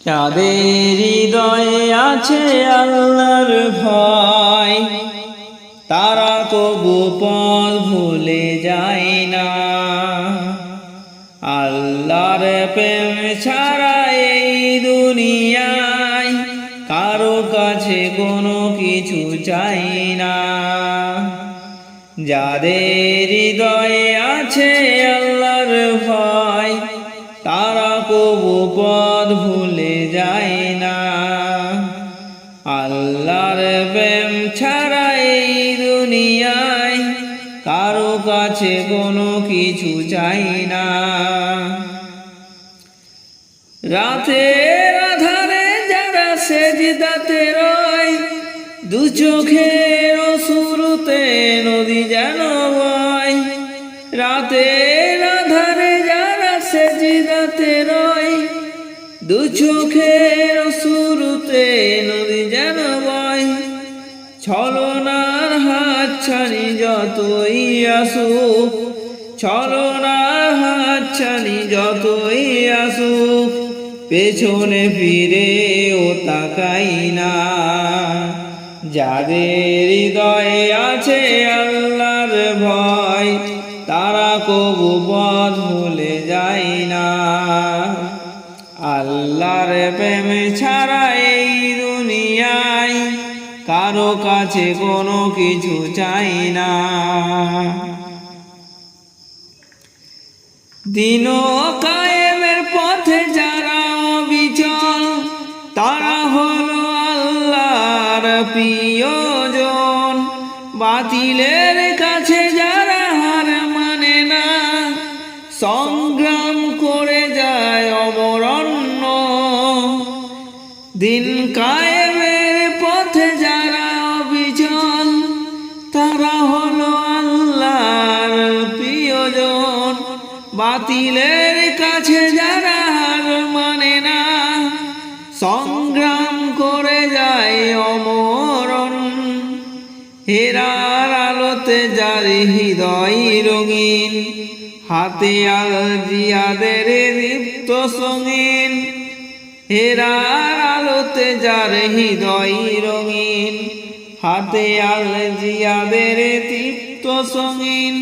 যাদের হৃদয়ে আছে আল্লাহর ভয়, তারা কবু পথ ভুলে যায় না। আল্লাহর প্রেম ছাড়া এই দুনিয়ায় কারো কাছে কোনো কিছু চাই না। যাদের হৃদয়ে আছে আল্লাহর ভয়, তারা কবু পথ ভুলে যায় না। আল্লাহর প্রেম ছাড়া এই দুনিয়ায় কারো কাছে কোনো কিছু চাই না। রাতের আধারে যারা সেজদাতে রয়, দু চোখের শুরুতে নদী যেন বয়। রাতের আধারে যারা সেজদাতে রয়, দু চোখের শুরুতে নদী যেন বয়। ছলনার হাত ছানি যতই আসুক, ছলনার হাত ছানি যতই আসুক, পেছনে ফিরেও তাকাই না। যাদের হৃদয়ে আছে আল্লাহর ভয়, তারা কবু পথ ভুলে যায় না। আল্লাহর প্রেম ছাড়া এই দুনিয়ায় কারো কাছে কোনো কিছু চাই না। দিন কায়েমের পথে যারা অবিচল, তারা হলো আল্লাহর প্রিয়জন। বাতিলের কাছে যারা হার মানে না, সংগ্রাম করে যায় অবরণ্য। দিন কায়েমের পথে যারা অবিচল, তারা হলো আল্লাহর প্রিয়জন। বাতিলের কাছে যারা হার মানে না, সংগ্রাম করে যায় অমরণ। হেরার আলোতে যার হৃদয় রঙিন, হাতে আল জিয়াদের দীপ্ত সঙ্গীন। হেরার আলোতে যার হৃদয় রঙিন, হাতে আল জিয়াদের দীপ্ত সঙ্গীন।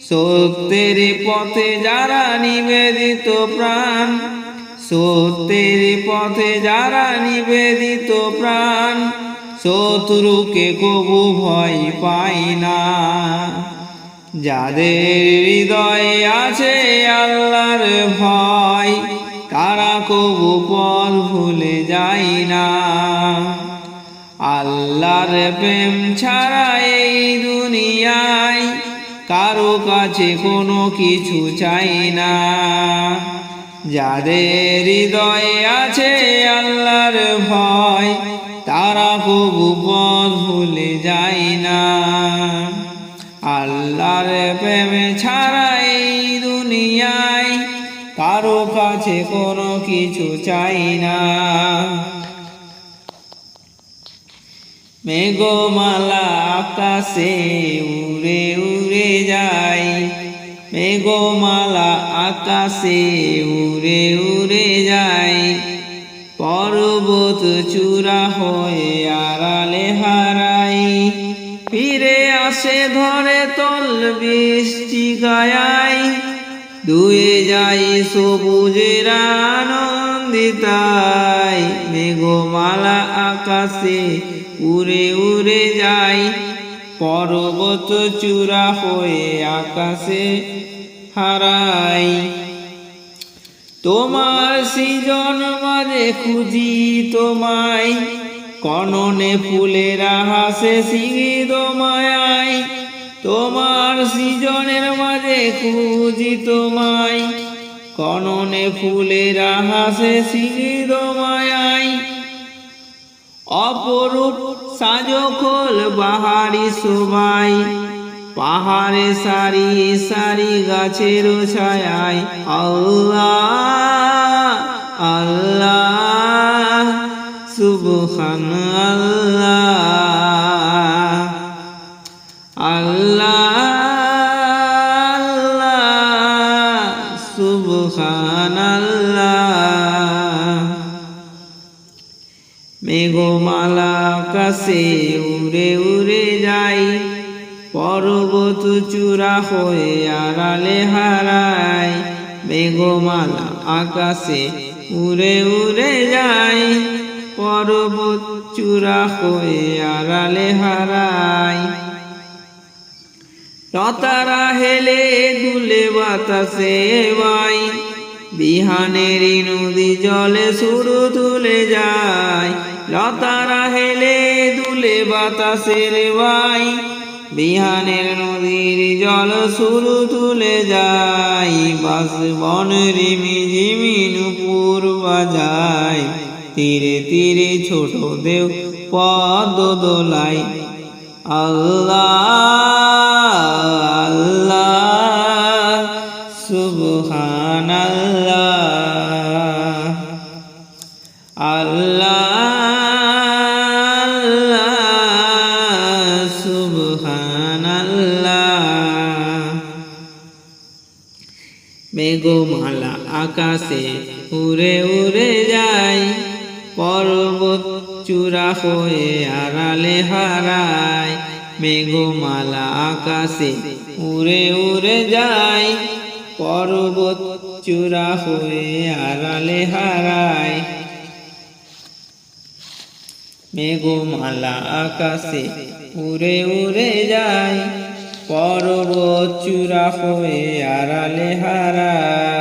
সত্যের পথে যারা নিবেদিত প্রাণ, সত্যের পথে যারা নিবেদিত প্রাণ, শত্রুকে কবু ভয় পায় না। যাদের হৃদয়ে আছে আল্লাহর ভয়, তারা কবু পথ ভুলে যায় না। আল্লাহর প্রেম ছাড়া এই দুনিয়ায় কারো কাছে কোনো কিছু চাই না। যাদের হৃদয়ে আছে আল্লাহর ভয়, তারা কবু পথ ভুলে যায় না। আল্লাহর প্রেম ছাড়া এই দুনিয়ায় কারো কাছে কোনো কিছু চাই না। মেঘমালা আকাশে উড়ে উড়ে যায়, মেঘমালা আকাশে উড়ে উড়ে যায়। পর্বত চূড়া হয়ে আড়ালে হারাই, ফিরে আসে ধরে তল বৃষ্টি গায়। ধুয়ে যাই সবুজের আনন্দিতায়, মেঘমালা আকাশে উড়ে উড়ে যায়। পর্বত চূড়া হয়ে আকাশে হারাই। তোমার সৃজন মাঝে খুঁজি তোমায়, কননে ফুলেরা হাসে সিঁদ মায়ায়। তোমার সৃজনের মাঝে খুঁজি তোমায়, কননে ফুলেরা হাসে সিঁদ মায়ায়। অপরূপ সাজখোল বাহারি শোভায়, পাহাড়ে সারি সারি গাছের ছায়ায়। আল্লাহ আল্লাহ সুবহানাল্লাহ, আল্লাহ আল্লাহ সুবহানাল্লাহ। মেঘমালা আকাশে উড়ে উড়ে যায়, পর্বত চূড়া হয়ে আড়ালে হারায়। মেঘমালা আকাশে উড়ে উড়ে যায়, পর্বত চূড়া হয়ে আড়ালে হারায়। লতারা হেলে দুলে বাতাসে বাই, বিহানের নদী জলে সুর তুলে যায়। লতারা হেলে দুলে বাতাসের বাই, বিহানের নদীর জল সুর তুলে যায়। বাঁশবন রিমি ঝিমি নুপুর বাজায়, তীরে তীরে ছোট দেও পদ দোলায়। আল্লাহ আল্লাহ সুবহানাল্লাহ, আল্লাহ আল্লাহ সুবহানাল্লাহ। মেঘমালা আকাশে উড়ে উড়ে যায়, পর্বত চূড়া হয়ে আড়ালে হারায়। মেঘমালা আকাশে উড়ে উড়ে যায়, পর্বত চূড়া হয়ে আড়ালে হারায়। মেঘমালা আকাশে উড়ে উড়ে যায়, পর্বত চূড়া হয়ে আড়ালে হারায়।